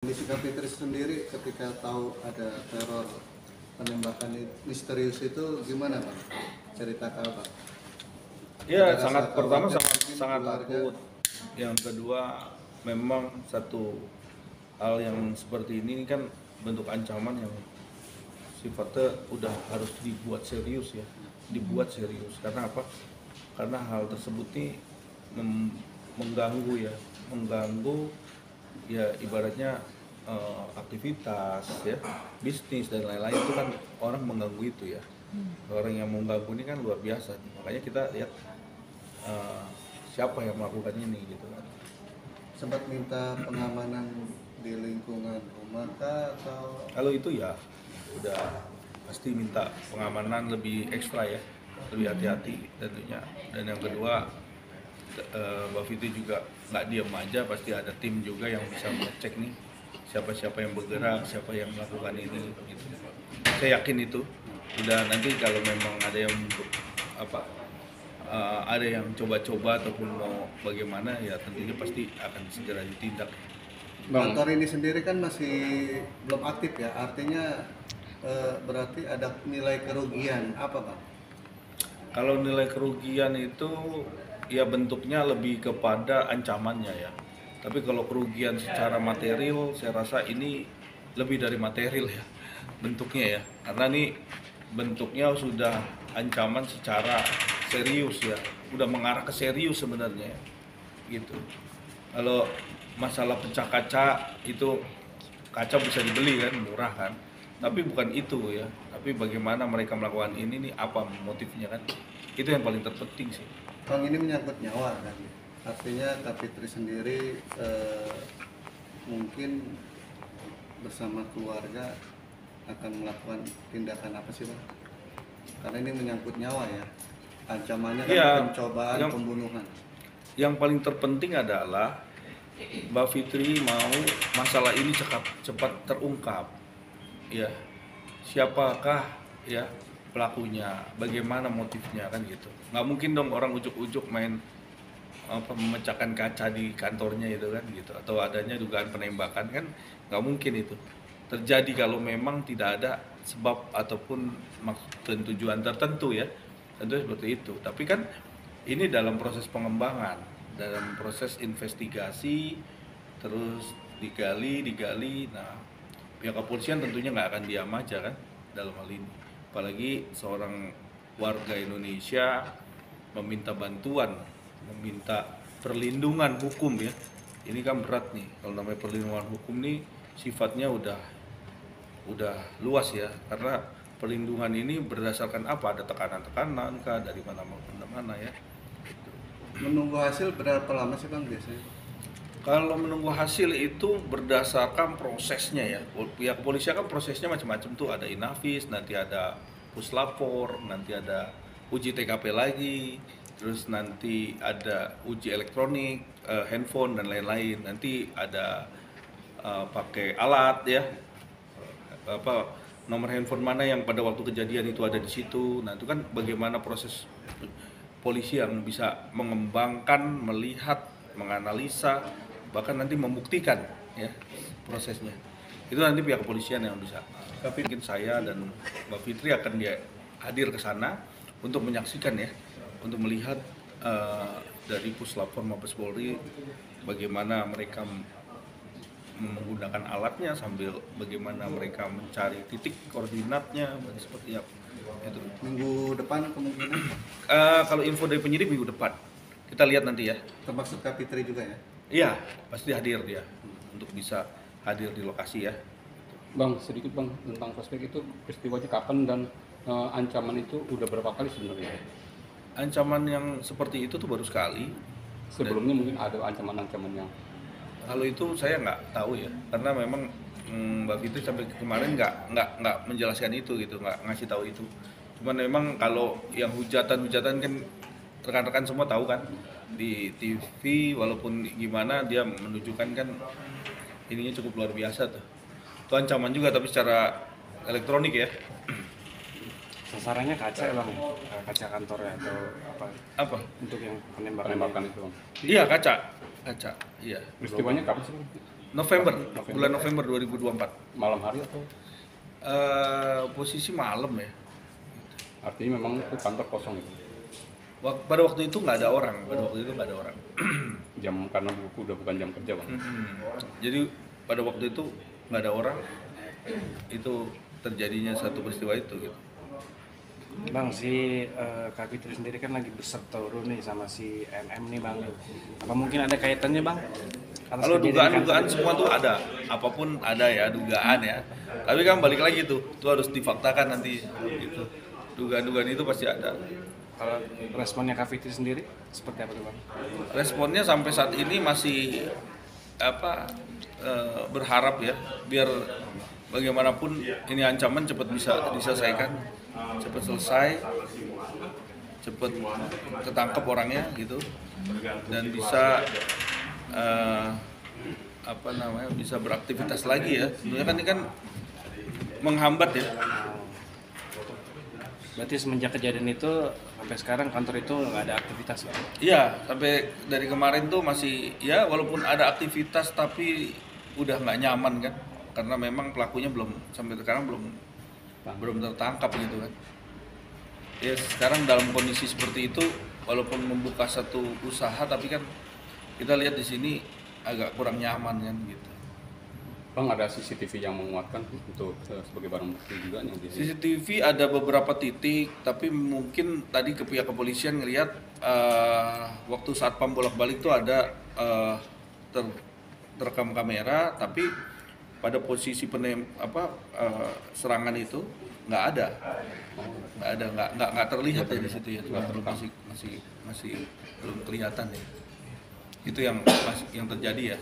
Kondisi Kapitri sendiri ketika tahu ada teror penembakan misterius itu gimana Bang? Cerita Bang. Ya, Ada sangat rasa pertama khawatir sangat mungkin sangat keluarga? takut. Yang kedua, memang satu hal yang seperti ini kan bentuk ancaman yang sifatnya udah harus dibuat serius ya, dibuat serius. Karena apa? Karena hal tersebut ini mengganggu ya, mengganggu ya ibaratnya aktivitas ya, bisnis dan lain-lain itu kan orang mengganggu itu ya. Orang yang mengganggu ini kan luar biasa. Makanya kita lihat siapa yang melakukan ini gitu kan. Sempat minta pengamanan di lingkungan rumah kah atau Kalau itu ya udah pasti minta pengamanan lebih ekstra ya, lebih hati-hati tentunya. Dan yang kedua, Mbak Fitri juga nggak diam aja, pasti ada tim juga yang bisa mengecek nih siapa-siapa yang bergerak, siapa yang melakukan ini gitu. Saya yakin itu. Udah nanti kalau memang ada yang apa ada yang coba-coba ataupun mau bagaimana ya tentunya pasti akan segera ditindak. kantor ini sendiri kan masih belum aktif ya, artinya berarti ada nilai kerugian apa Bang? Kalau nilai kerugian itu ya bentuknya lebih kepada ancamannya ya. Tapi kalau kerugian secara material saya rasa ini lebih dari material ya bentuknya ya. Karena ini bentuknya sudah ancaman secara serius ya. Udah mengarah ke serius sebenarnya gitu. Kalau masalah pecah kaca itu kaca bisa dibeli kan, murah kan. Tapi bukan itu ya. Tapi bagaimana mereka melakukan ini nih, apa motifnya kan? Itu yang paling terpenting sih. Bang, ini menyangkut nyawa kan, artinya Kapitri sendiri mungkin bersama keluarga akan melakukan tindakan apa sih Bang? Karena ini menyangkut nyawa ya, ancamannya kan Iya, pencobaan yang pembunuhan. yang paling terpenting adalah Mbak Fitri mau masalah ini cepat terungkap. Ya, siapakah ya pelakunya, bagaimana motifnya kan gitu. Nggak mungkin dong orang ujuk-ujuk main memecahkan kaca di kantornya itu kan gitu, atau adanya dugaan penembakan kan nggak mungkin itu terjadi kalau memang tidak ada sebab ataupun maksud tujuan tertentu ya, tentu seperti itu. Tapi kan ini dalam proses pengembangan, dalam proses investigasi, terus digali. Nah, pihak kepolisian tentunya nggak akan diam aja kan dalam hal ini. Apalagi seorang warga Indonesia meminta bantuan, meminta perlindungan hukum ya. Ini kan berat nih. Kalau namanya perlindungan hukum nih sifatnya udah luas ya. Karena perlindungan ini berdasarkan apa? Ada tekanan-tekanan kah dari mana ya. Menunggu hasil berapa lama sih Bang biasanya? Kalau menunggu hasil itu berdasarkan prosesnya ya. Pihak kepolisian kan prosesnya macam-macam tuh, ada inafis, nanti ada puslapor, nanti ada uji TKP lagi, terus nanti ada uji elektronik, handphone dan lain-lain. Nanti ada pakai alat ya, apa nomor handphone mana yang pada waktu kejadian itu ada di situ. Nah itu kan bagaimana proses polisi yang bisa mengembangkan, melihat, menganalisa, bahkan nanti membuktikan ya prosesnya. Itu nanti pihak kepolisian yang bisa. Tapi mungkin saya dan Mbak Fitri akan hadir ke sana untuk menyaksikan ya, untuk melihat dari Puslapor Mabes Polri bagaimana mereka menggunakan alatnya sambil bagaimana mereka mencari titik koordinatnya seperti apa. Itu. Minggu depan kemungkinan Kalau info dari penyidik minggu depan kita lihat nanti ya. termasuk Kapitri juga ya? Iya, pasti hadir dia untuk bisa hadir di lokasi ya. Bang, sedikit Bang tentang prospek itu peristiwanya kapan dan ancaman itu udah berapa kali sebenarnya? Ancaman yang seperti itu tuh baru sekali. Sebelumnya mungkin ada ancaman-ancaman yang Kalau itu saya nggak tahu ya, karena memang Mbak Fitri sampai kemarin nggak menjelaskan itu gitu, nggak ngasih tahu itu. Cuman memang kalau yang hujatan kan rekan-rekan semua tahu kan di TV, walaupun gimana dia menunjukkan kan ininya cukup luar biasa tuh. Itu ancaman juga tapi secara elektronik ya. Sasarannya kaca ya Bang, kaca kantornya atau apa Apa? untuk yang penembakan itu Bang. Iya kaca, iya. Peristiwanya kapan sih Bang? November, November. bulan November 2024. Malam hari atau Posisi malam ya. artinya memang itu kantor kosong itu? Pada waktu itu nggak ada orang, Jam karena udah bukan jam kerja bang. Jadi pada waktu itu nggak ada orang, itu terjadinya satu peristiwa itu gitu. Bang, si Kak Fitri sendiri kan lagi berseteru nih sama si MM nih bang. Apa mungkin ada kaitannya bang? Atas Kalau kejadian dugaan-dugaan kantor? semua tuh ada, apapun ada ya dugaan ya. Tapi kan balik lagi tuh harus difaktakan nanti gitu. Dugaan-dugaan itu pasti ada. Kalau responnya Kak Fitri sendiri seperti apa tuh bang? Responnya sampai saat ini masih berharap ya, biar bagaimanapun ini ancaman cepat bisa diselesaikan, cepat selesai, cepat ketangkep orangnya gitu, dan bisa bisa beraktivitas lagi ya. Sebenarnya kan ini kan menghambat ya. Berarti semenjak kejadian itu sampai sekarang kantor itu nggak ada aktivitas bang? Iya, sampai dari kemarin tuh masih ya, walaupun ada aktivitas tapi udah nggak nyaman kan, karena memang pelakunya sampai sekarang belum tertangkap gitu kan. Ya sekarang dalam kondisi seperti itu, walaupun membuka satu usaha tapi kan kita lihat di sini agak kurang nyaman kan gitu. Bang, ada CCTV yang menguatkan untuk sebagai barang bukti juga yang di CCTV ada beberapa titik, tapi mungkin tadi ke pihak kepolisian ngelihat waktu saat pam bolak-balik itu ada terekam kamera, tapi pada posisi serangan itu nggak ada, nggak terlihat ya di situ ya, masih belum kelihatan ya. Itu yang terjadi ya.